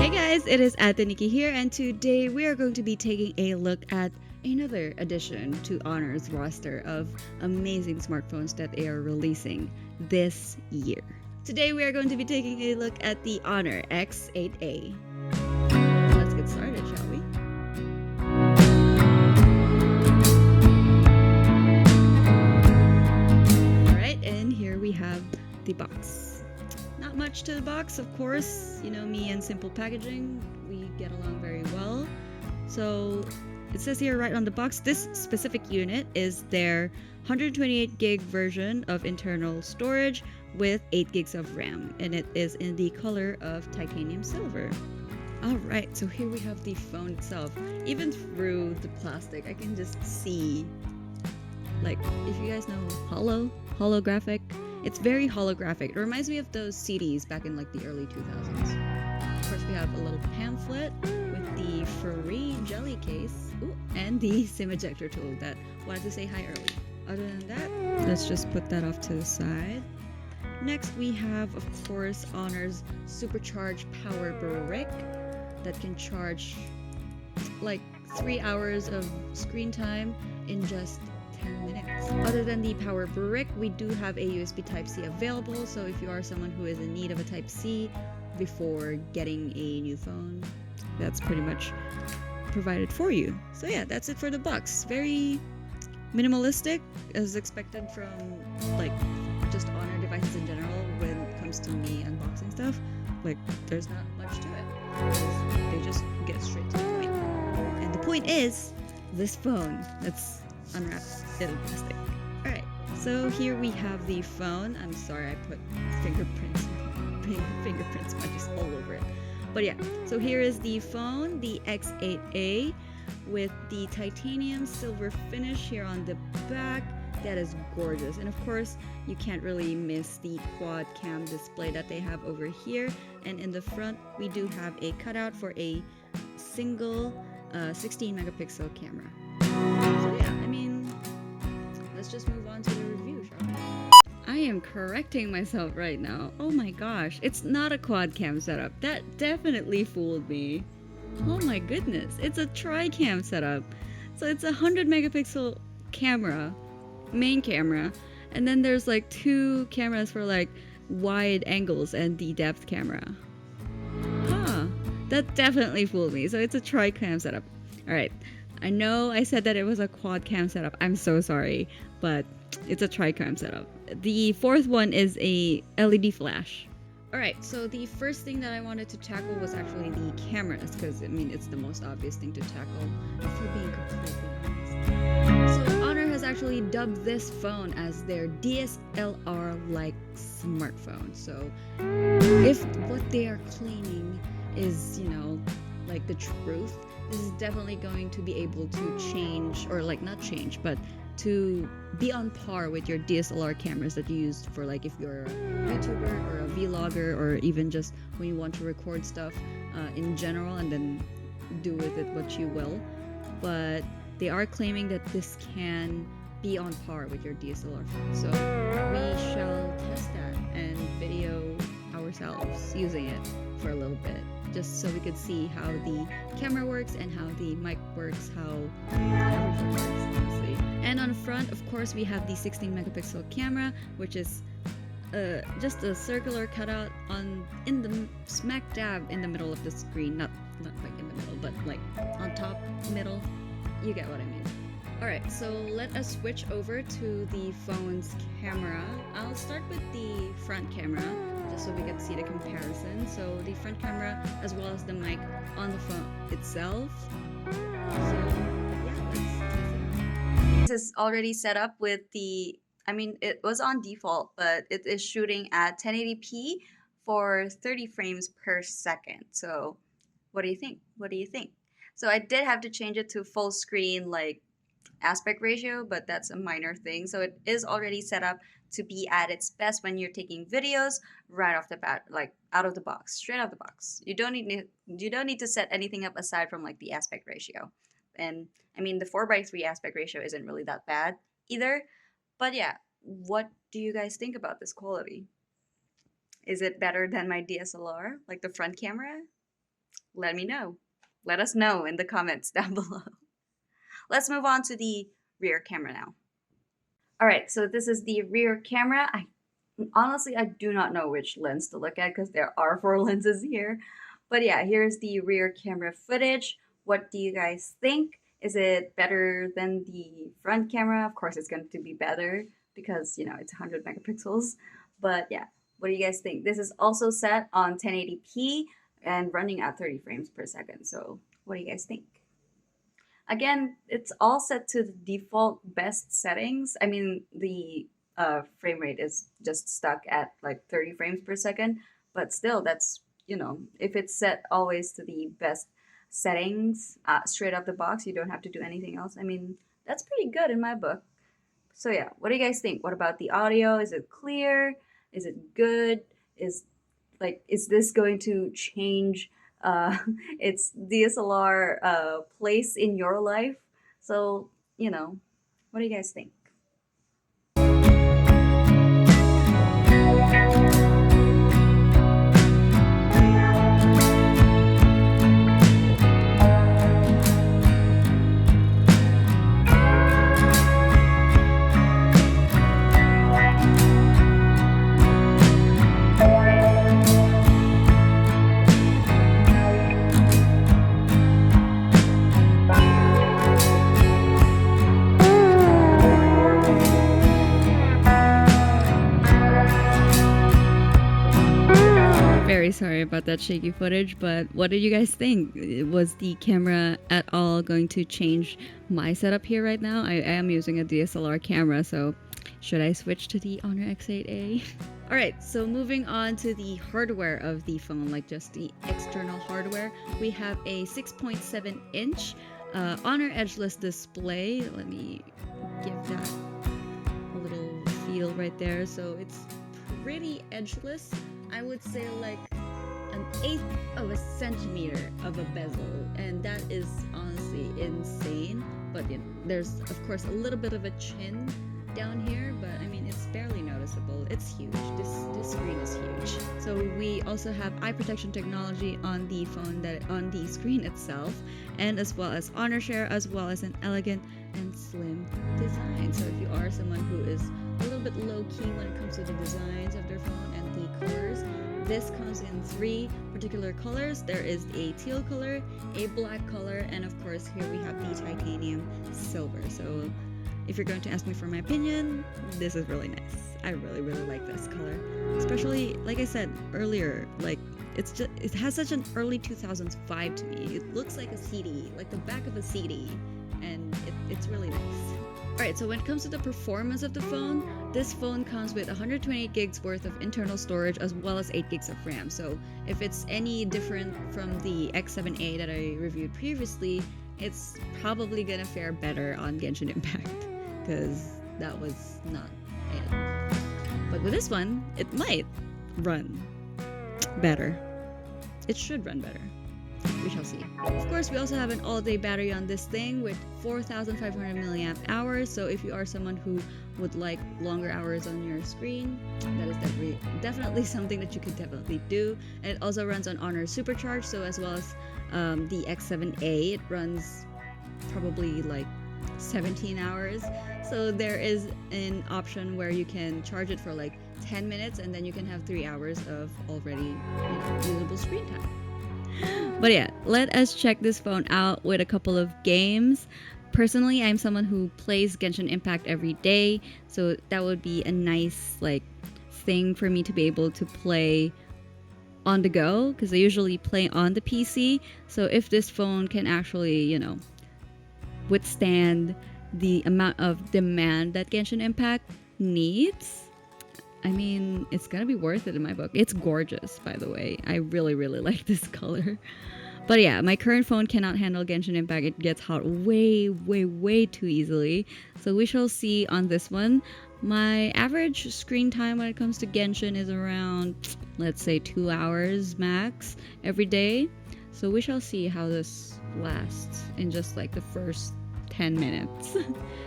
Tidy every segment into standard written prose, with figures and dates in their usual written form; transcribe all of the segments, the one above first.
Hey guys, it is Nikki here, and today we are going to be taking a look at another addition to Honor's roster of amazing smartphones that they are releasing this year. Today we are going to be taking a look at the Honor X8a. Let's get started, shall we? Alright, and here we have the box. Not much to the box, of course. You know me and simple packaging, we get along very well. So it says here right on the box, this specific unit is their 128 gig version of internal storage with 8 gigs of RAM, and it is in the color of titanium silver. Alright, so here we have the phone itself. Even through the plastic, I can just see, like, if you guys know holographic, it's very holographic. It reminds me of those CDs back in like the early 2000s. Of course, we have a little pamphlet with the free jelly case. Ooh, and the SIM ejector tool that wanted to say hi early. Other than that, let's just put that off to the side. Next, we have, of course, Honor's supercharged power brick that can charge like 3 hours of screen time in just 10 minutes. Other than the power brick, we do have a USB Type-C available, so if you are someone who is in need of a Type-C before getting a new phone, that's pretty much provided for you. So yeah, that's it for the box. Very minimalistic, as expected from like just Honor devices in general when it comes to me unboxing stuff. Like, there's not much to it. They just get straight to the point. And the point is this phone that's unwrapped in plastic. Alright, so here we have the phone. I'm sorry I put fingerprint smudges all over it. But yeah, so here is the phone, the X8a, with the titanium silver finish here on the back. That is gorgeous. And of course, you can't really miss the quad cam display that they have over here. And in the front, we do have a cutout for a single 16 megapixel camera. So yeah, I mean, let's just move on to the review, shall we? I am correcting myself right now. Oh my gosh, it's not a quad cam setup. That definitely fooled me. Oh my goodness, it's a tri-cam setup. So it's a 100 megapixel camera, main camera, and then there's like 2 cameras for like wide angles and the depth camera. Huh, that definitely fooled me. So it's a tri-cam setup. Alright, I know I said that it was a quad cam setup. I'm so sorry, but it's a tri-cam setup. The fourth one is a LED flash. Alright, so the first thing that I wanted to tackle was actually the cameras, because I mean it's the most obvious thing to tackle, if we're being completely honest. So Honor has actually dubbed this phone as their DSLR-like smartphone. So if what they are claiming is, you know, like the truth, this is definitely going to be able to change, or like not change, but to be on par with your DSLR cameras that you use for like if you're a YouTuber or a vlogger, or even just when you want to record stuff in general and then do with it what you will. But they are claiming that this can be on par with your DSLR phone. So we shall test that and video ourselves using it for a little bit, just so we could see how the camera works and how the mic works, how everything works, honestly. And on front, of course, we have the 16 megapixel camera, which is just a circular cutout in the smack dab in the middle of the screen. Not like in the middle, but like on top, middle. You get what I mean. Alright, so let us switch over to the phone's camera. I'll start with the front camera, just so we can see the comparison. So the front camera, as well as the mic on the phone itself. So yeah, let's test it out. This is already set up with the, I mean, it was on default, but it is shooting at 1080p for 30 frames per second. So what do you think? What do you think? So I did have to change it to full screen, like aspect ratio, but that's a minor thing. So it is already set up to be at its best when you're taking videos right off the bat, like out of the box, straight out of the box. You don't need to set anything up aside from like the aspect ratio. And I mean, the 4:3 aspect ratio isn't really that bad either. But yeah, what do you guys think about this quality? Is it better than my DSLR, like the front camera? Let me know. Let us know in the comments down below. Let's move on to the rear camera now. All right, so this is the rear camera. Honestly, I do not know which lens to look at because there are 4 lenses here. But yeah, here's the rear camera footage. What do you guys think? Is it better than the front camera? Of course, it's going to be better because, you know, it's 100 megapixels. But yeah, what do you guys think? This is also set on 1080p and running at 30 frames per second. So what do you guys think? Again, it's all set to the default best settings. I mean, the frame rate is just stuck at like 30 frames per second, but still, that's, you know, if it's set always to the best settings straight out the box, you don't have to do anything else. I mean, that's pretty good in my book. So yeah, what do you guys think? What about the audio? Is it clear? Is it good? Is this going to change its DSLR place in your life? So, you know, what do you guys think? Very sorry about that shaky footage, but what did you guys think? Was the camera at all going to change my setup here right now? I am using a DSLR camera, so should I switch to the Honor X8a? Alright, so moving on to the hardware of the phone, like just the external hardware. We have a 6.7 inch Honor edgeless display. Let me give that a little feel right there. So it's pretty edgeless. I would say like an 1/8 of a centimeter of a bezel, and that is honestly insane. But you know, there's of course a little bit of a chin down here, but I mean it's barely noticeable. It's huge. This screen is huge. So we also have eye protection technology on the phone, that on the screen itself, and as well as Honor Share, as well as an elegant and slim design. So if you are someone who is a little bit low-key when it comes to the designs of their phone and the colors, this comes in 3 particular colors. There is a teal color, a black color, and of course here we have the titanium silver. So if you're going to ask me for my opinion, this is really nice. I really like this color, especially like I said earlier, like it has such an early 2000s vibe to me. It looks like a CD, like the back of a CD, and it's really nice. Alright, so when it comes to the performance of the phone, this phone comes with 128 gigs worth of internal storage as well as 8 gigs of RAM. So if it's any different from the X8a that I reviewed previously, it's probably gonna fare better on Genshin Impact, because that was not it. But with this one, it might run better. It should run better. We shall see. Of course, we also have an all-day battery on this thing with 4,500 milliamp hours. So if you are someone who would like longer hours on your screen, that is definitely something that you could definitely do. And it also runs on Honor Supercharge, so as well as the X7a, it runs probably like 17 hours. So there is an option where you can charge it for like 10 minutes and then you can have 3 hours of already usable screen time. But yeah, let us check this phone out with a couple of games. Personally, I'm someone who plays Genshin Impact every day, so that would be a nice like thing for me to be able to play on the go, because I usually play on the PC. So if this phone can actually, you know, withstand the amount of demand that Genshin Impact needs, I mean, it's gonna be worth it in my book. It's gorgeous, by the way. I really like this color. But yeah, my current phone cannot handle Genshin Impact. It gets hot way too easily. So we shall see on this one. My average screen time when it comes to Genshin is around, let's say, 2 hours max every day. So we shall see how this lasts in just like the first 10 minutes.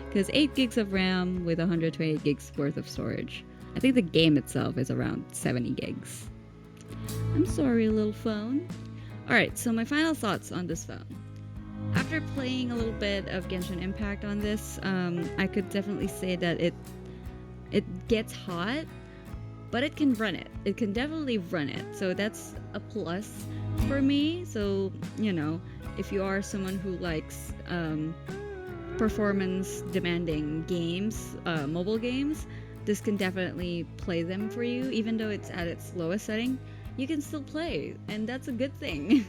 Because 8 gigs of RAM with 128 gigs worth of storage. I think the game itself is around 70 gigs. I'm sorry, little phone. Alright, so my final thoughts on this phone. After playing a little bit of Genshin Impact on this, I could definitely say that it gets hot, but it can run it. It can definitely run it. So that's a plus for me. So, you know, if you are someone who likes performance demanding games, mobile games, this can definitely play them for you. Even though it's at its lowest setting, you can still play, and that's a good thing.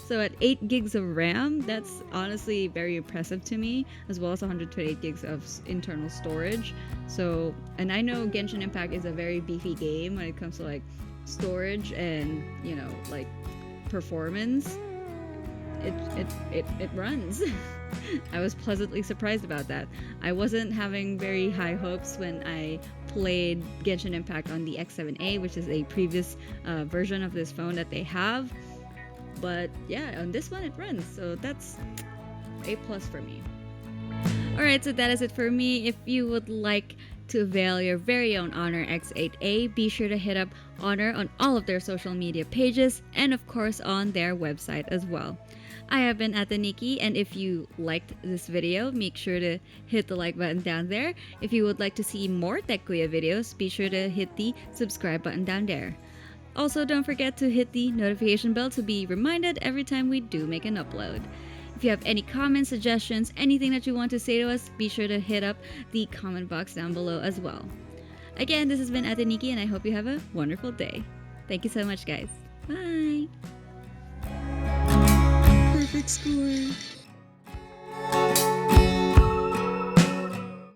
So at 8 gigs of RAM, that's honestly very impressive to me, as well as 128 gigs of internal storage. So, and I know Genshin Impact is a very beefy game when it comes to like storage and, you know, like performance. It runs. I was pleasantly surprised about that. I wasn't having very high hopes when I played Genshin Impact on the X8a, which is a previous version of this phone that they have. But yeah, on this one it runs, so that's a plus for me. Alright, so that is it for me. If you would like to avail your very own Honor X8a, be sure to hit up Honor on all of their social media pages and of course on their website as well. I have been Ataniki, and if you liked this video, make sure to hit the like button down there. If you would like to see more Tech Kuya videos, be sure to hit the subscribe button down there. Also, don't forget to hit the notification bell to be reminded every time we do make an upload. If you have any comments, suggestions, anything that you want to say to us, be sure to hit up the comment box down below as well. Again, this has been Ataniki, and I hope you have a wonderful day. Thank you so much, guys. Bye! Perfect score.